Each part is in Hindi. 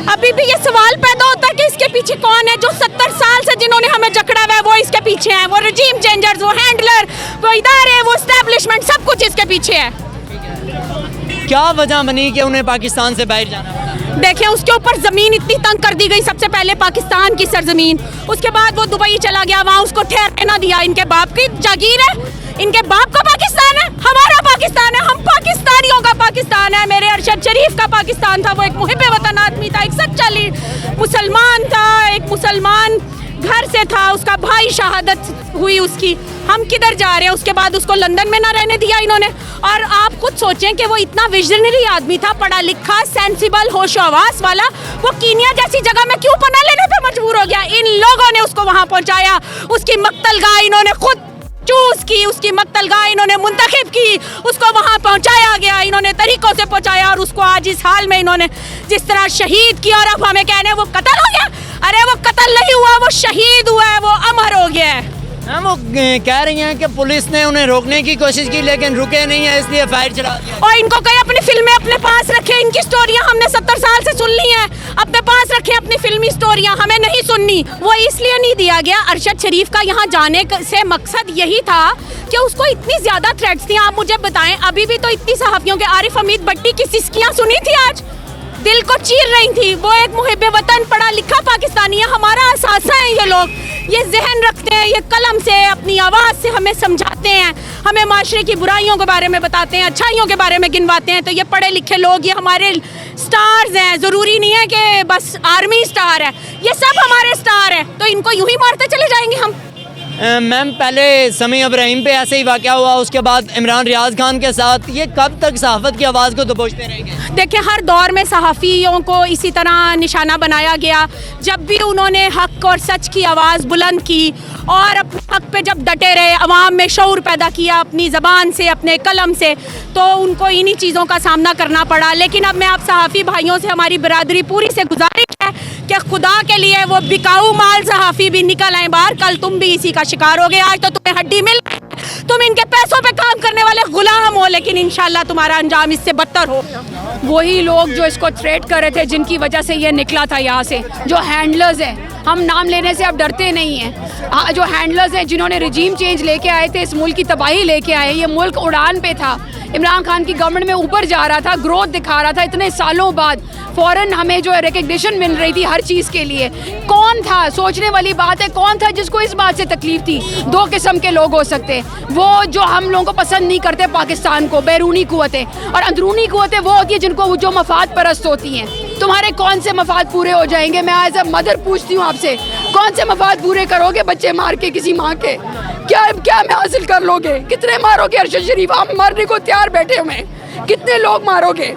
अभी भी ये सवाल पैदा होता है कि इसके पीछे कौन है, जो 70 साल से जिन्होंने हमें जकड़ा हुआ है वो इसके पीछे हैं, वो रजीम चेंजर्स, वो हैंडलर, वो इदारे, वो एस्टेब्लिशमेंट, सब कुछ इसके पीछे है। क्या वजह बनी कि उन्हें पाकिस्तान से बाहर जाना पड़ा? देखिए, उसके ऊपर ज़मीन इतनी तंग कर दी गई, सबसे पहले पाकिस्तान की सरजमीन, उसके बाद वो दुबई चला गया, वहाँ उसको ठहरने ना दिया। इनके बाप की जागीर है, इनके बाप का पाकिस्तान है, हमारा पाकिस्तान है, हम पाकिस्तानियों का पाकिस्तान है। मेरे अरशद शरीफ का पाकिस्तान था, वो एक मुहिब्बे वतन आदमी था, एक सच्चा मुसलमान था, एक मुसलमान घर से था, उसका भाई शहादत हुई उसकी। हम किधर जा रहे हैं? उसके बाद उसको लंदन में ना रहने दिया इन्होंने। और आप खुद सोचें कि वो इतना विजनरी आदमी था, पढ़ा लिखा, सेंसिबल, होशो हवास वाला, वो कीनिया जैसी जगह में क्यों पनाह लेने पे मजबूर हो गया? इन लोगों ने उसको वहां पहुंचाया, उसकी मक्तलगाह इन्होंने खुद चूज की, उसकी मक्तलगाह इन्होंने मुंतखब की, उसको वहां पहुंचाया गया, इन्होंने तरीकों से पहुंचाया, और उसको आज इस हाल में इन्होंने जिस तरह शहीद किया। और अब हमें कहने वो कत्ल हो गया। अरे वो कत्ल नहीं हुआ, वो शहीद हुआ है, वो अमर हो गया है। हम वो कह रही हैं कि पुलिस ने उन्हें रोकने की कोशिश की लेकिन रुके नहीं है, इसलिए फायर चला दिया। और इनको कहीं अपनी फिल्में अपने पास रखे, इनकी स्टोरियां हमने 70 साल से सुन ली हैं, अपने पास रखे अपनी फिल्मी स्टोरियां, हमें नहीं सुननी। वो इसलिए नहीं दिया गया, अरशद शरीफ का यहाँ जाने से मकसद यही था कि उसको इतनी ज्यादा थ्रेट्स थी। आप मुझे बताएं, अभी भी तो इतनी सहाफियों के, आरिफ हमीद भट्टी की सिस्कियां सुनी थी, आज दिल को चीर रही थी। वो एक मुहिब्बे वतन, पढ़ा लिखा पाकिस्तानी है, हमारा असासा है। ये लोग ये जहन रखते हैं, ये कलम से, अपनी आवाज़ से हमें समझाते हैं, हमें माशरे की बुराइयों के बारे में बताते हैं, अच्छाइयों के बारे में गिनवाते हैं। तो ये पढ़े लिखे लोग, ये हमारे स्टार्स हैं। ज़रूरी नहीं है कि बस आर्मी स्टार है, ये सब हमारे स्टार है। तो इनको यूं ही मारते चले जाएंगे हम। मैम, पहले समी इब्राहिम पे ऐसे ही वाक़या हुआ, उसके बाद इमरान रियाज खान के साथ, ये कब तक सहाफ़त की आवाज़ को दबोचते रहेंगे? देखिए, हर दौर में सहाफ़ियों को इसी तरह निशाना बनाया गया। जब भी उन्होंने हक़ और सच की आवाज़ बुलंद की और अपने हक़ पे जब डटे रहे, अवाम में शऊर पैदा किया अपनी ज़बान से, अपने कलम से, तो उनको इन्हीं चीज़ों का सामना करना पड़ा। लेकिन अब मैं आप सहाफ़ी भाइयों से, हमारी बिरादरी पूरी से गुजारिश है कि खुदा के लिए वो बिकाऊ माल सहाफ़ी भी निकल आए बाहर। कल तुम भी इसी का शिकार हो गए। आज तो तुम्हें हड्डी मिल, तुम इनके पैसों पे काम करने वाले गुलाम हो, लेकिन इंशाल्लाह तुम्हारा अंजाम इससे बदतर हो। वही लोग जो इसको थ्रेट कर रहे थे, जिनकी वजह से ये निकला था यहाँ से, जो हैंडलर्स हैं, हम नाम लेने से अब डरते नहीं हैं। जो हैंडलर्स हैं, जिन्होंने रिजीम चेंज लेके आए थे, इस मुल्क की तबाही लेके आए, ये मुल्क उड़ान पे था, इमरान खान की गवर्नमेंट में ऊपर जा रहा था, ग्रोथ दिखा रहा था, इतने सालों बाद फ़ौरन हमें जो रिकग्निशन मिल रही थी हर चीज़ के लिए। कौन था, सोचने वाली बात है, कौन था जिसको इस बात से तकलीफ थी? दो किस्म के लोग हो सकते, वो जो हम लोगों को पसंद नहीं करते पाकिस्तान को, बैरूनी कुव्वतें, और अंदरूनी कुव्वतें वो होती है जिनको जो मफाद परस्त होती हैं। तुम्हारे कौन से मफाद पूरे हो जाएंगे? मैं एज अ मदर पूछती हूँ आपसे, कौन से मफाद पूरे करोगे बच्चे मार के किसी माँ के? क्या मैं हासिल कर लोगे? कितने मारोगे? अरशद शरीफ, आप मरने को तैयार बैठे हुए, कितने लोग मारोगे?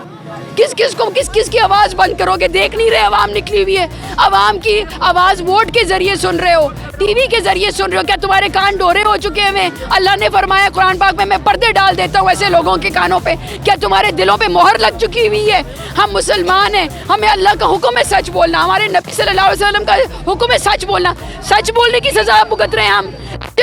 किस की आवाज़ बंद करोगे? देख नहीं रहे अवाम निकली हुई है, अवाम की आवाज़ वोट के ज़रिए सुन रहे हो, टीवी के ज़रिए सुन रहे हो। क्या तुम्हारे कान डोरे हो चुके हैं? अल्लाह ने फरमाया कुरान पाक में, मैं पर्दे डाल देता हूँ ऐसे लोगों के कानों पे। क्या तुम्हारे दिलों पे मोहर लग चुकी हुई है? हम मुसलमान हैं, हमें अल्लाह का हुक्म है सच बोलना, हमारे नबी सल्लल्लाहु अलैहि वसल्लम का हुक्म है सच बोलना। सच बोलने की सज़ा भुगत रहे हैं हम।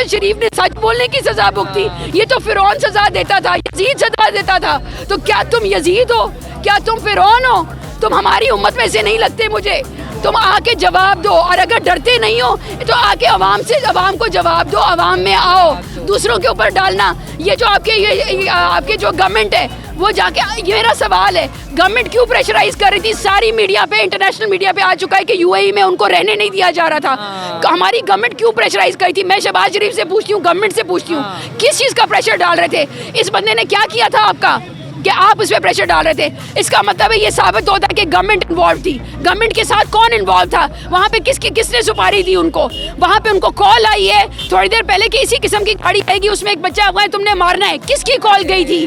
शरीफ ने सच बोलने की सज़ा भुगती, ये तो फिरौन सज़ा देता था, यजीद सज़ा देता था। तो क्या तुम यजीद हो? क्या तुम फिरौन हो? तुम हमारी उम्मत में से नहीं लगते मुझे। तुम आके जवाब दो, और अगर डरते नहीं हो तो आके अवाम को जवाब दो, अवाम में आओ। दूसरों के ऊपर डालना, ये जो आपके जो गवर्नमेंट है, वो जाके, ये मेरा सवाल है, गवर्नमेंट क्यों प्रेशराइज कर रही थी? सारी मीडिया पे, इंटरनेशनल मीडिया पे आ चुका है कि यूएई में उनको रहने नहीं दिया जा रहा था। हमारी गवर्नमेंट क्यों प्रेशराइज करी थी? मैं शहबाज शरीफ से पूछती हूँ, गवर्नमेंट से पूछती हूँ, किस चीज़ का प्रेशर डाल रहे थे? इस बंदे ने क्या किया था आपका कि आप उस पर प्रेशर डाल रहे थे? इसका मतलब है ये साबित होता है कि गवर्नमेंट इन्वॉल्व थी। गवर्नमेंट के साथ कौन इन्वॉल्व था? वहाँ पे किसने सुपारी दी उनको? वहाँ पे उनको कॉल आई है थोड़ी देर पहले कि इसी किस्म की गाड़ी आएगी, उसमें एक बच्चा हुआ है, तुमने मारना है। किसकी कॉल गई थी?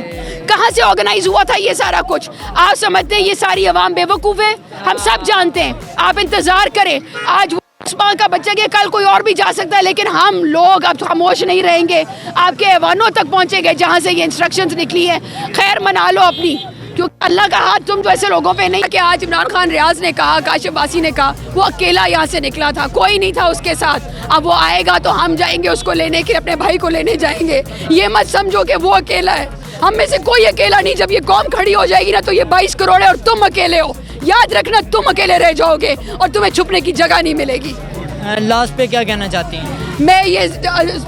कहाँ से ऑर्गेनाइज हुआ था ये सारा कुछ? आप समझते हैं ये सारी अवाम बेवकूफ़ है? हम सब जानते हैं। आप इंतज़ार करें, आज उस्मान का बच्चा के, कल कोई और भी जा सकता है, लेकिन हम लोग अब खामोश नहीं रहेंगे। आपके ऐवानों तक पहुँचेंगे जहाँ से ये इंस्ट्रक्शंस निकली हैं। खैर मना लो अपनी, क्योंकि अल्लाह का हाथ तुम जैसे लोगों पे नहीं। कि आज इमरान खान रियाज ने कहा, काशिफ बासी ने कहा, वो अकेला यहाँ से निकला था, कोई नहीं था उसके साथ। अब वो आएगा तो हम जाएंगे उसको लेने के, अपने भाई को लेने जाएंगे। ये मत समझो कि वो अकेला है, हम में से कोई अकेला नहीं। जब ये कौम खड़ी हो जाएगी ना, तो ये 22 करोड़ है और तुम अकेले हो। याद रखना तुम अकेले रह जाओगे और तुम्हें छुपने की जगह नहीं मिलेगी। लास्ट पे क्या कहना चाहती हैं? मैं ये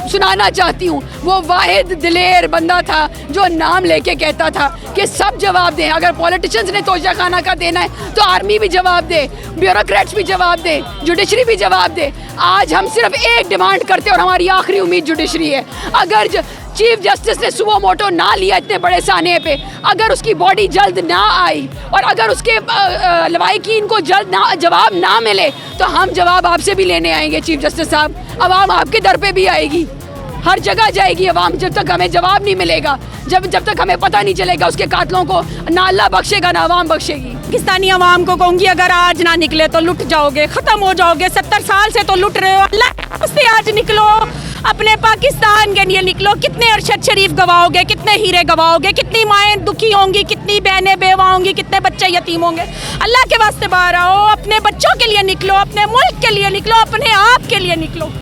सुनाना चाहती हूँ, वो वाहिद दिलेर बंदा था जो नाम लेके कहता था कि सब जवाब दें। अगर पॉलिटिशियंस ने तोशा खाना का देना है तो आर्मी भी जवाब दे, ब्यूरोक्रेट्स भी जवाब दे, जुडिशरी भी जवाब दे। आज हम सिर्फ एक डिमांड करते हैं और हमारी आखिरी उम्मीद जुडिशरी है। अगर चीफ जस्टिस ने सुबह मोटो ना लिया इतने बड़े साने पे, अगर उसकी बॉडी जल्द ना आई और अगर उसके लवाहिकीन को जल्द जवाब ना मिले तो हम जवाब आपसे भी लेने आएंगे चीफ जस्टिस साहब। अवाम आपके दर पे भी आएगी, हर जगह जाएगी अवाम, जब तक हमें जवाब नहीं मिलेगा, जब तक हमें पता नहीं चलेगा उसके कातलों को, ना अल्लाह बख्शेगा ना अवाम बख्शेगी। पाकिस्तानी अवाम को कहूँगी अगर आज ना निकले तो लुट जाओगे, ख़त्म हो जाओगे। 70 साल से तो लुट रहे हो, अल्लाह से आज निकलो, अपने पाकिस्तान के लिए निकलो। कितने अरशद शरीफ गवाओगे, कितने हीरे गवाओगे, कितनी माएँ दुखी होंगी, कितनी बहनें बेवा होंगी, कितने बच्चे यतीम होंगे। अल्लाह के वास्ते बाहर आओ, अपने बच्चों के लिए निकलो, अपने मुल्क के लिए निकलो, अपने आप के लिए निकलो।